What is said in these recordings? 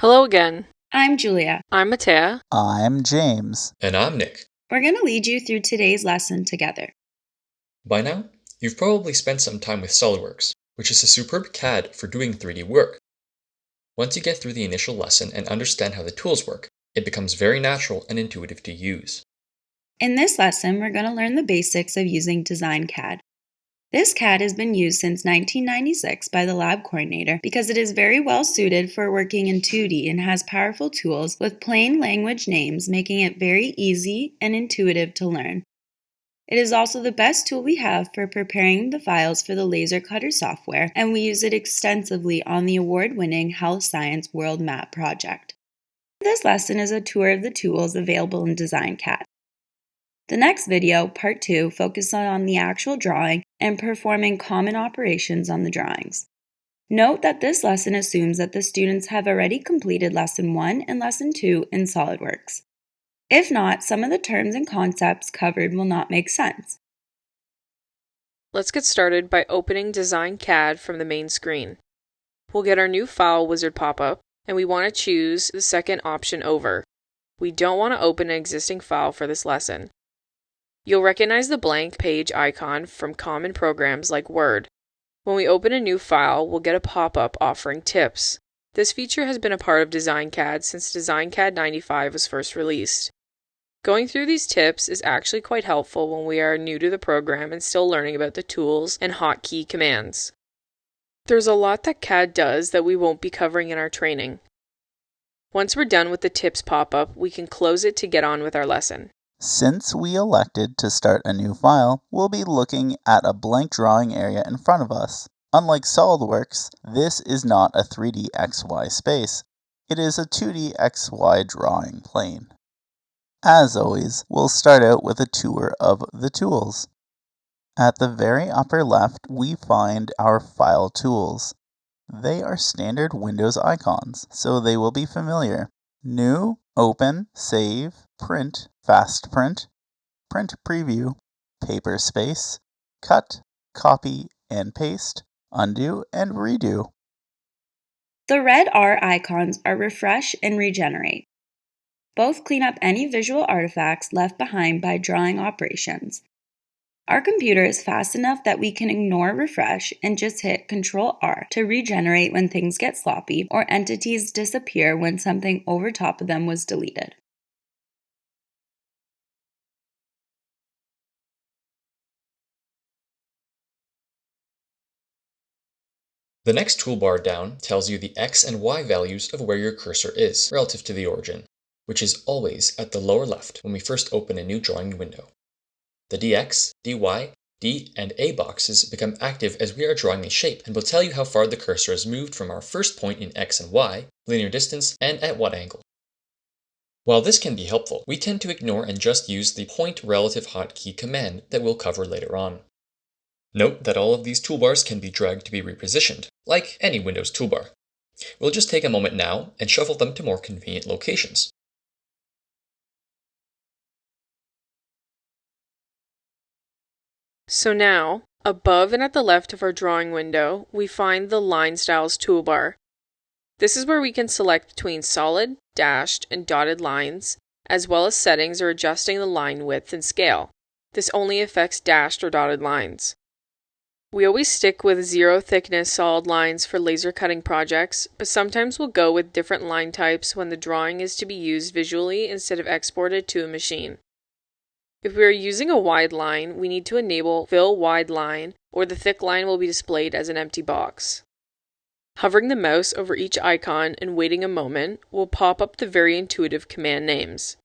Hello again. I'm Julia. I'm Matea. I'm James. And I'm Nick. We're going to lead you through today's lesson together. By now, you've probably spent some time with SOLIDWORKS, which is a superb CAD for doing 3D work. Once you get through the initial lesson and understand how the tools work, it becomes very natural and intuitive to use. In this lesson, we're going to learn the basics of using DesignCAD. This CAD has been used since 1996 by the lab coordinator because it is very well suited for working in 2D and has powerful tools with plain language names, making it very easy and intuitive to learn. It is also the best tool we have for preparing the files for the laser cutter software, and we use it extensively on the award-winning Health Science World Map project. This lesson is a tour of the tools available in DesignCAD. The next video, part 2, focuses on the actual drawing and performing common operations on the drawings. Note that this lesson assumes that the students have already completed Lesson 1 and Lesson 2 in SOLIDWORKS. If not, some of the terms and concepts covered will not make sense. Let's get started by opening DesignCAD from the main screen. We'll get our new file wizard pop-up, and we want to choose the second option over. We don't want to open an existing file for this lesson. You'll recognize the blank page icon from common programs like Word. When we open a new file, we'll get a pop-up offering tips. This feature has been a part of DesignCAD since DesignCAD 95 was first released. Going through these tips is actually quite helpful when we are new to the program and still learning about the tools and hotkey commands. There's a lot that CAD does that we won't be covering in our training. Once we're done with the tips pop-up, we can close it to get on with our lesson. Since we elected to start a new file, we'll be looking at a blank drawing area in front of us. Unlike SOLIDWORKS, this is not a 3D XY space. It is a 2D XY drawing plane. As always, we'll start out with a tour of the tools. At the very upper left, we find our file tools. They are standard Windows icons, so they will be familiar. New, Open, Save, Print, Fast Print, Print Preview, Paper Space, Cut, Copy and Paste, Undo and Redo. The red R icons are Refresh and Regenerate. Both clean up any visual artifacts left behind by drawing operations. Our computer is fast enough that we can ignore Refresh and just hit Ctrl-R to regenerate when things get sloppy or entities disappear when something over top of them was deleted. The next toolbar down tells you the X and Y values of where your cursor is relative to the origin, which is always at the lower left when we first open a new drawing window. The DX, DY, D, and A boxes become active as we are drawing a shape and will tell you how far the cursor has moved from our first point in X and Y, linear distance, and at what angle. While this can be helpful, we tend to ignore and just use the point relative hotkey command that we'll cover later on. Note that all of these toolbars can be dragged to be repositioned, like any Windows toolbar. We'll just take a moment now and shuffle them to more convenient locations. So now, above and at the left of our drawing window, we find the Line Styles toolbar. This is where we can select between solid, dashed, and dotted lines, as well as settings or adjusting the line width and scale. This only affects dashed or dotted lines. We always stick with 0 thickness solid lines for laser cutting projects, but sometimes we'll go with different line types when the drawing is to be used visually instead of exported to a machine. If we are using a wide line, we need to enable Fill Wide Line, or the thick line will be displayed as an empty box. Hovering the mouse over each icon and waiting a moment will pop up the very intuitive command names.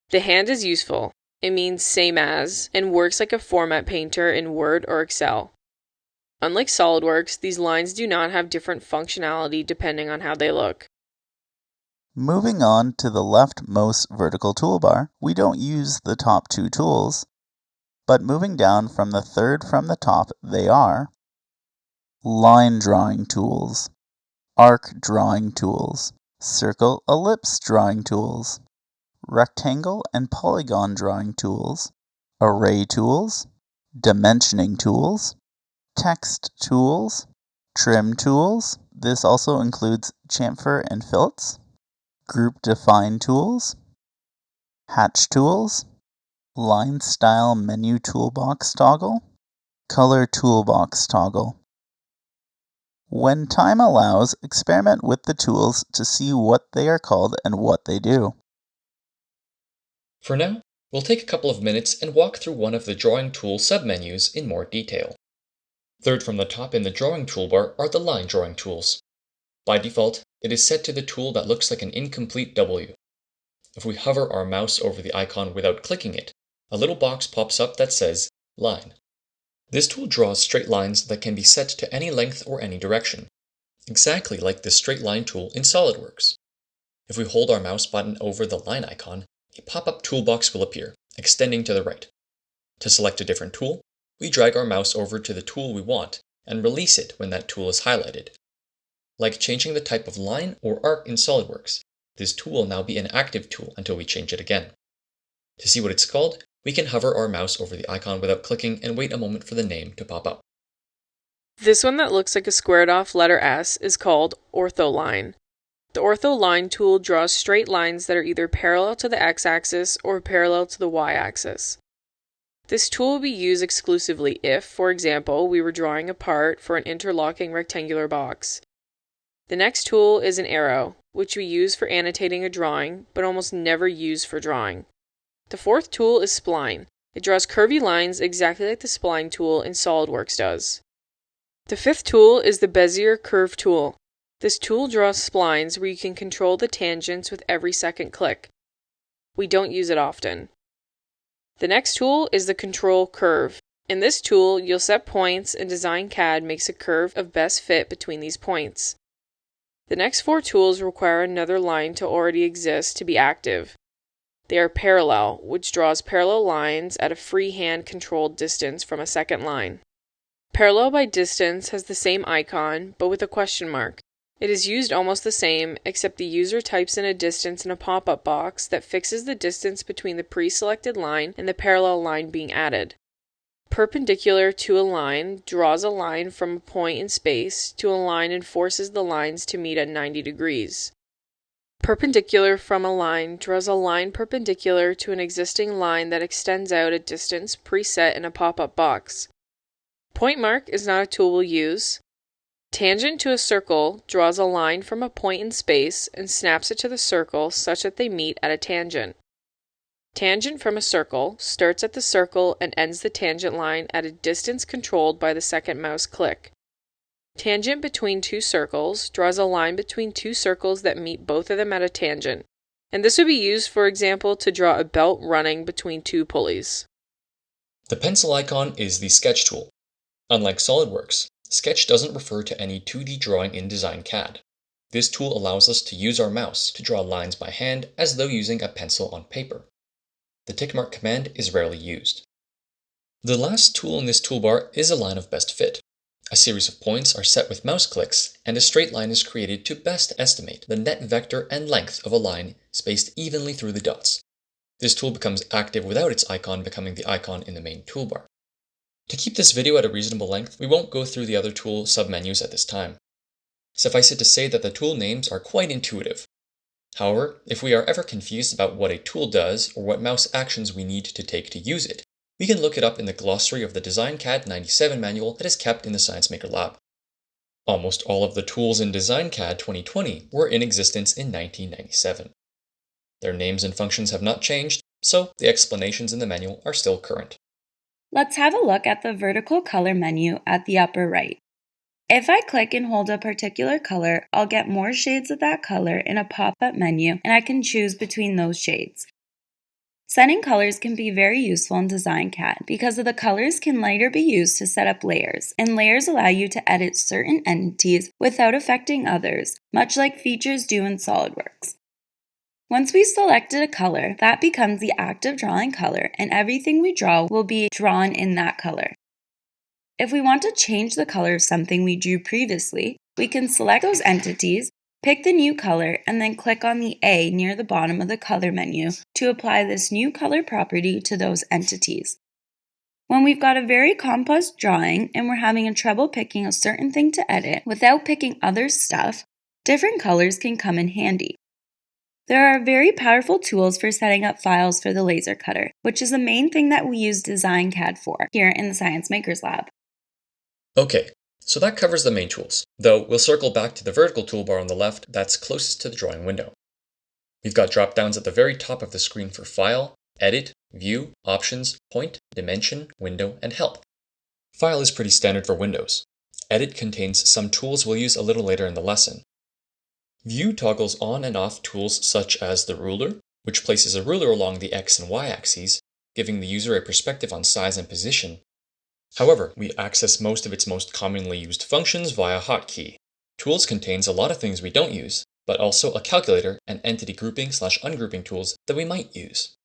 The hand is useful. It means same as, and works like a format painter in Word or Excel. Unlike SOLIDWORKS, these lines do not have different functionality depending on how they look. Moving on to the leftmost vertical toolbar, we don't use the top two tools, but moving down from the third from the top, they are Line Drawing Tools, Arc Drawing Tools, Circle Ellipse Drawing Tools, Rectangle and Polygon Drawing Tools, Array Tools, Dimensioning Tools, Text Tools, Trim Tools, This also includes chamfer and fillets, group define tools, hatch tools, line style menu toolbox toggle, color toolbox toggle. When time allows, experiment with the tools to see what they are called and what they do. For now, we'll take a couple of minutes and walk through one of the drawing tool submenus in more detail. Third from the top in the drawing toolbar are the line drawing tools. By default, it is set to the tool that looks like an incomplete W. If we hover our mouse over the icon without clicking it, a little box pops up that says Line. This tool draws straight lines that can be set to any length or any direction, exactly like the straight line tool in SOLIDWORKS. If we hold our mouse button over the line icon, a pop-up toolbox will appear, extending to the right. To select a different tool, we drag our mouse over to the tool we want and release it when that tool is highlighted. Like changing the type of line or arc in SOLIDWORKS, this tool will now be an active tool until we change it again. To see what it's called, we can hover our mouse over the icon without clicking and wait a moment for the name to pop up. This one that looks like a squared off letter S is called ortholine. The ortholine tool draws straight lines that are either parallel to the x-axis or parallel to the y-axis. This tool will be used exclusively if, for example, we were drawing a part for an interlocking rectangular box. The next tool is an arrow, which we use for annotating a drawing, but almost never use for drawing. The fourth tool is spline. It draws curvy lines exactly like the spline tool in SOLIDWORKS does. The fifth tool is the Bezier curve tool. This tool draws splines where you can control the tangents with every second click. We don't use it often. The next tool is the control curve. In this tool, you'll set points and DesignCAD makes a curve of best fit between these points. The next four tools require another line to already exist to be active. They are parallel, which draws parallel lines at a freehand controlled distance from a second line. Parallel by distance has the same icon, but with a question mark. It is used almost the same, except the user types in a distance in a pop-up box that fixes the distance between the pre-selected line and the parallel line being added. Perpendicular to a line draws a line from a point in space to a line and forces the lines to meet at 90 degrees. Perpendicular from a line draws a line perpendicular to an existing line that extends out a distance preset in a pop-up box. Point mark is not a tool we'll use. Tangent to a circle draws a line from a point in space and snaps it to the circle such that they meet at a tangent. Tangent from a circle starts at the circle and ends the tangent line at a distance controlled by the second mouse click. Tangent between two circles draws a line between two circles that meet both of them at a tangent, and this would be used, for example, to draw a belt running between two pulleys. The pencil icon is the sketch tool. Unlike SOLIDWORKS, Sketch doesn't refer to any 2D drawing in DesignCAD. This tool allows us to use our mouse to draw lines by hand as though using a pencil on paper. The tickmark command is rarely used. The last tool in this toolbar is a line of best fit. A series of points are set with mouse clicks, and a straight line is created to best estimate the net vector and length of a line spaced evenly through the dots. This tool becomes active without its icon becoming the icon in the main toolbar. To keep this video at a reasonable length, we won't go through the other tool submenus at this time. Suffice it to say that the tool names are quite intuitive. However, if we are ever confused about what a tool does or what mouse actions we need to take to use it, we can look it up in the glossary of the DesignCAD 97 manual that is kept in the ScienceMaker lab. Almost all of the tools in DesignCAD 2020 were in existence in 1997. Their names and functions have not changed, so the explanations in the manual are still current. Let's have a look at the vertical color menu at the upper right. If I click and hold a particular color, I'll get more shades of that color in a pop-up menu, and I can choose between those shades. Setting colors can be very useful in DesignCAD because the colors can later be used to set up layers, and layers allow you to edit certain entities without affecting others, much like features do in SOLIDWORKS. Once we selected a color, that becomes the active drawing color, and everything we draw will be drawn in that color. If we want to change the color of something we drew previously, we can select those entities, pick the new color, and then click on the A near the bottom of the color menu to apply this new color property to those entities. When we've got a very complex drawing and we're having a trouble picking a certain thing to edit without picking other stuff, different colors can come in handy. There are very powerful tools for setting up files for the laser cutter, which is the main thing that we use DesignCAD for here in the Science Makers Lab. Okay, so that covers the main tools, though we'll circle back to the vertical toolbar on the left that's closest to the drawing window. We've got drop-downs at the very top of the screen for File, Edit, View, Options, Point, Dimension, Window, and Help. File is pretty standard for Windows. Edit contains some tools we'll use a little later in the lesson. View toggles on and off tools such as the ruler, which places a ruler along the X and Y axes, giving the user a perspective on size and position. However, we access most of its most commonly used functions via hotkey. Tools contains a lot of things we don't use, but also a calculator and entity grouping/ungrouping tools that we might use.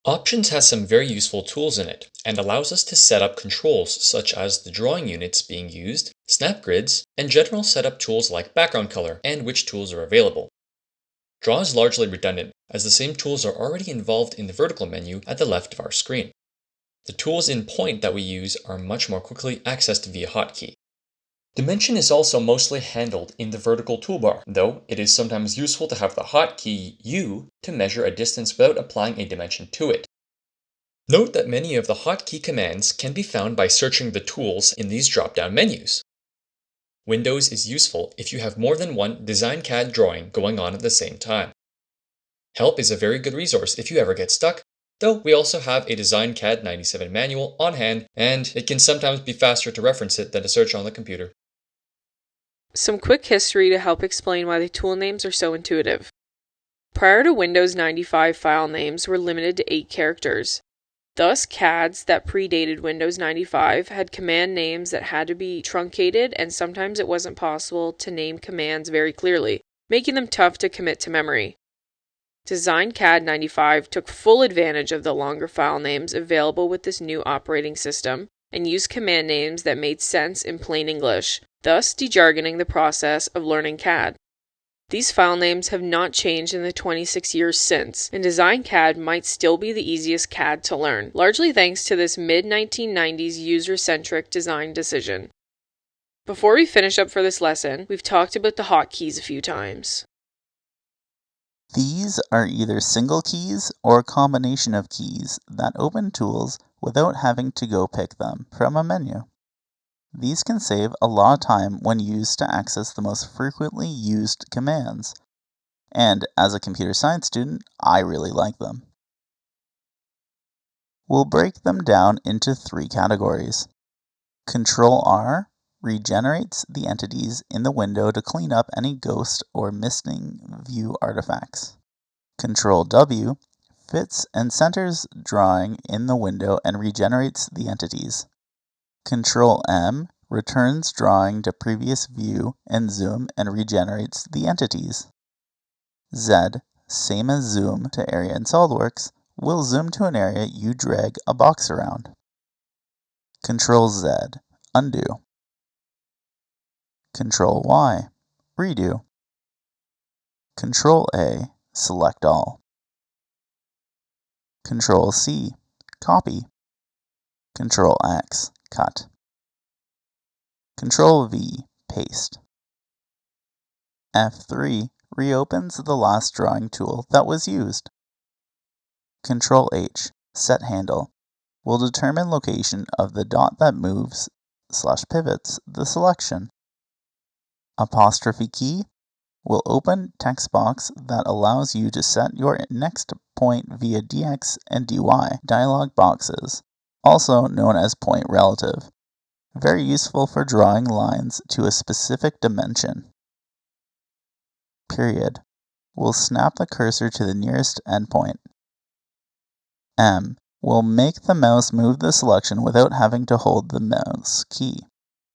Options has some very useful tools in it, and allows us to set up controls such as the drawing units being used, snap grids, and general setup tools like background color and which tools are available. Draw is largely redundant, as the same tools are already involved in the vertical menu at the left of our screen. The tools in Point that we use are much more quickly accessed via hotkey. Dimension is also mostly handled in the vertical toolbar, though it is sometimes useful to have the hotkey U to measure a distance without applying a dimension to it. Note that many of the hotkey commands can be found by searching the tools in these drop-down menus. Windows is useful if you have more than one DesignCAD drawing going on at the same time. Help is a very good resource if you ever get stuck, though we also have a DesignCAD 97 manual on hand, and it can sometimes be faster to reference it than to search on the computer. Some quick history to help explain why the tool names are so intuitive. Prior to Windows 95, file names were limited to 8 characters. Thus, CADs that predated Windows 95 had command names that had to be truncated, and sometimes it wasn't possible to name commands very clearly, making them tough to commit to memory. DesignCAD 95 took full advantage of the longer file names available with this new operating system, and used command names that made sense in plain English, thus dejargoning the process of learning CAD. These file names have not changed in the 26 years since, and DesignCAD might still be the easiest CAD to learn, largely thanks to this mid-1990s user-centric design decision. Before we finish up for this lesson, we've talked about the hotkeys a few times. These are either single keys or a combination of keys that open tools without having to go pick them from a menu. These can save a lot of time when used to access the most frequently used commands, and as a computer science student, I really like them. We'll break them down into 3 categories. Control-R regenerates the entities in the window to clean up any ghost or missing view artifacts. Control-W fits and centers drawing in the window and regenerates the entities. Control-M returns drawing to previous view and zoom and regenerates the entities. Z, same as zoom to area in SOLIDWORKS, will zoom to an area you drag a box around. Control-Z, undo. Control-Y, redo. Control-A, select all. Control-C, copy. Control-X, cut. Control-V, paste. F3 reopens the last drawing tool that was used. Control-H, set handle, will determine location of the dot that moves/pivots the selection. Apostrophe key will open text box that allows you to set your next point via DX and DY dialog boxes, also known as point relative. Very useful for drawing lines to a specific dimension. Period will snap the cursor to the nearest endpoint. M will make the mouse move the selection without having to hold the mouse key.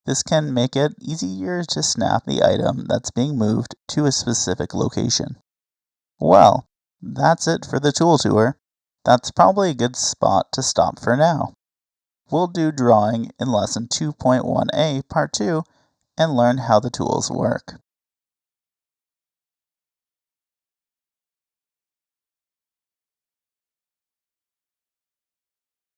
This can make it easier to snap the item that's being moved to a specific location. Well, that's it for the tool tour. That's probably a good spot to stop for now. We'll do drawing in lesson 2.1a part 2 and learn how the tools work.